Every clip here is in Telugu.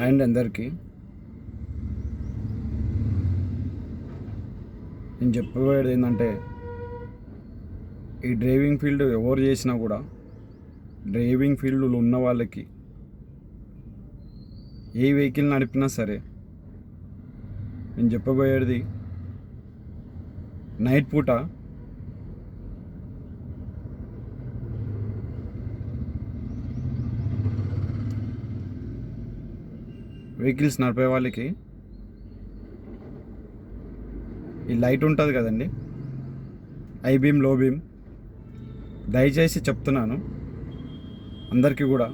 అండ్ అందరికీ నేను చెప్పబోయేది ఏంటంటే, ఈ డ్రైవింగ్ ఫీల్డ్ ఎవరు చేసినా కూడా డ్రైవింగ్ ఫీల్డ్లో ఉన్న వాళ్ళకి ఏ వెహికల్ నడిపినా సరే, నేను చెప్పబోయేది నైట్ పూట వెహికల్స్ నడిపే వాళ్ళకి ఈ లైట్ ఉంటుంది కదండి, హై బీమ్ లో బీమ్, దయచేసి చెప్తున్నాను అందరికీ కూడా,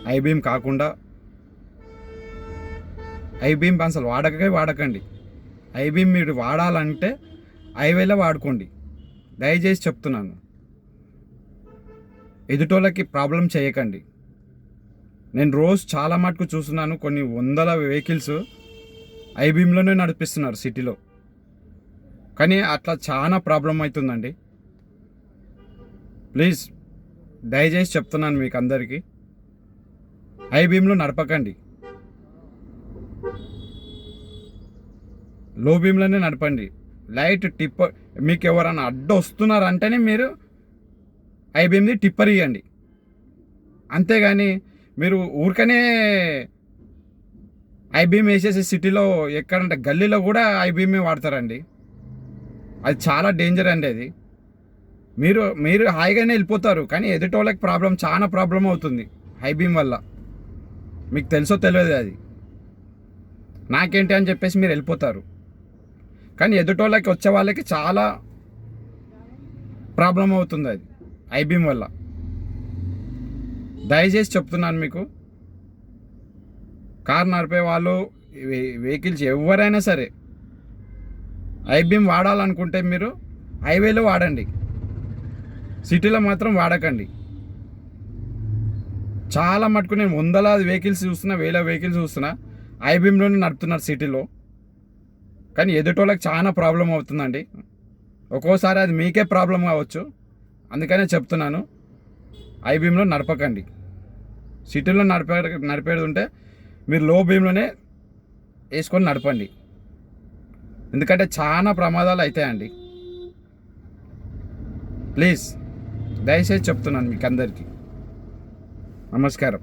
హై బీమ్ కాకుండా హై బీమ్ అసలు వాడకండి. హై బీమ్ మీరు వాడాలంటే హైవేలో వాడుకోండి, దయచేసి చెప్తున్నాను. ఎదుటోళ్ళకి ప్రాబ్లం చేయకండి. నేను రోజు చాలా మటుకు చూస్తున్నాను, కొన్ని వందల వెహికల్స్ హై బీమ్లోనే నడిపిస్తున్నారు సిటీలో, కానీ అట్లా చాలా ప్రాబ్లం అవుతుందండి. ప్లీజ్ దయచేసి చెప్తున్నాను మీకు అందరికీ, హై బీమ్లో నడపకండి, లో బీమ్లోనే నడపండి. లైట్ టిప్పర్ మీకు ఎవరైనా అడ్డు వస్తున్నారంటేనే మీరు హై బీమ్ది టిప్పర్ ఇవ్వండి, అంతేగాని మీరు ఊరికనే ఐబీఎం వేసేసి సిటీలో ఎక్కడంటే గల్లీలో కూడా ఐబీఎం వాడతారండి. అది చాలా డేంజర్ అండి. అది మీరు హాయిగానే వెళ్ళిపోతారు, కానీ ఎదుటోళ్ళకి చాలా ప్రాబ్లం అవుతుంది ఐబీఎం వల్ల. మీకు తెలుసో తెలియదు, అది నాకేంటి అని చెప్పేసి మీరు వెళ్ళిపోతారు, కానీ ఎదుటోళ్ళకి వచ్చే వాళ్ళకి చాలా ప్రాబ్లం అవుతుంది అది ఐబీఎం వల్ల. దయచేసి చెప్తున్నాను మీకు, కార్ నడిపే వాళ్ళు, వెహికల్స్ ఎవరైనా సరే ఐబీఎం వాడాలనుకుంటే మీరు హైవేలో వాడండి, సిటీలో మాత్రం వాడకండి. చాలా మటుకు నేను వందలాది వెహికల్స్ చూస్తున్నా, వేల వెహికల్స్ చూస్తున్నా ఐబీఎంలోనే నడుపుతున్నారు సిటీలో, కానీ ఎదుటోళ్ళకి చాలా ప్రాబ్లం అవుతుందండి. ఒక్కోసారి అది మీకే ప్రాబ్లం కావచ్చు, అందుకనే చెప్తున్నాను ఐబీఎంలో నడపకండి. సిటీలో నడిపేది ఉంటే మీరు లో బీమ్లోనే వేసుకొని నడపండి, ఎందుకంటే చాలా ప్రమాదాలు అవుతాయండి. ప్లీజ్ దయచేసి చెప్తున్నాను మీకు అందరికీ. నమస్కారం.